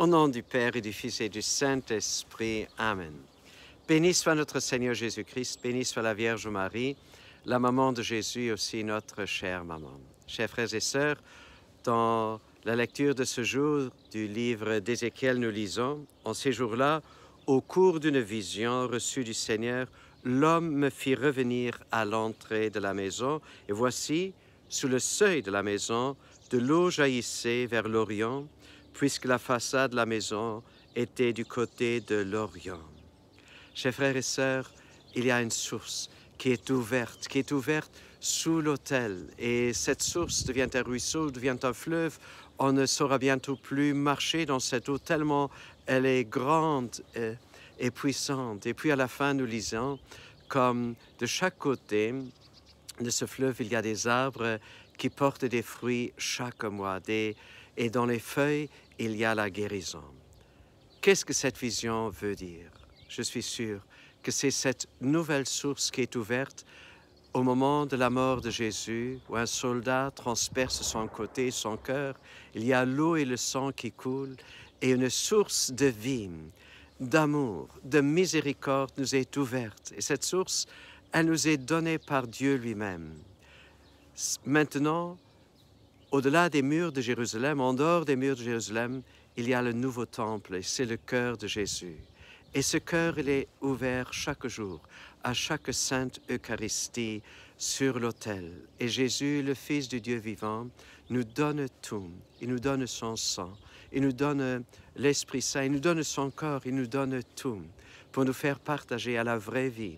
Au nom du Père et du Fils et du Saint-Esprit. Amen. Béni soit notre Seigneur Jésus-Christ, béni soit la Vierge Marie, la maman de Jésus et aussi notre chère maman. Chers frères et sœurs, dans la lecture de ce jour du livre d'Ézéchiel, nous lisons, en ces jours-là, au cours d'une vision reçue du Seigneur, l'homme me fit revenir à l'entrée de la maison, et voici, sous le seuil de la maison, de l'eau jaillissait vers l'Orient, puisque la façade de la maison était du côté de l'Orient. Chers frères et sœurs, il y a une source qui est ouverte sous l'autel. Et cette source devient un ruisseau, devient un fleuve. On ne saura bientôt plus marcher dans cette eau tellement elle est grande et puissante. Et puis à la fin, nous lisons comme de chaque côté de ce fleuve, il y a des arbres qui portent des fruits chaque mois. Et dans les feuilles, il y a la guérison. Qu'est-ce que cette vision veut dire? Je suis sûr que c'est cette nouvelle source qui est ouverte au moment de la mort de Jésus, où un soldat transperce son côté, son cœur. Il y a l'eau et le sang qui coulent, et une source de vie, d'amour, de miséricorde nous est ouverte. Et cette source, elle nous est donnée par Dieu lui-même. Maintenant, au-delà des murs de Jérusalem, en dehors des murs de Jérusalem, il y a le nouveau temple, et c'est le cœur de Jésus. Et ce cœur, il est ouvert chaque jour, à chaque sainte Eucharistie sur l'autel. Et Jésus, le Fils du Dieu vivant, nous donne tout. Il nous donne son sang, il nous donne l'Esprit Saint, il nous donne son corps, il nous donne tout pour nous faire partager à la vraie vie.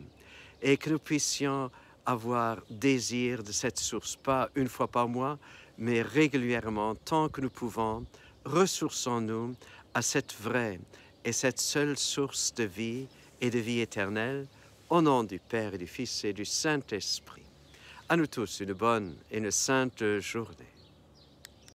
Et que nous puissions avoir désir de cette source, pas une fois par mois, mais régulièrement, tant que nous pouvons, ressourçons-nous à cette vraie et cette seule source de vie et de vie éternelle, au nom du Père et du Fils et du Saint-Esprit. À nous tous, une bonne et une sainte journée.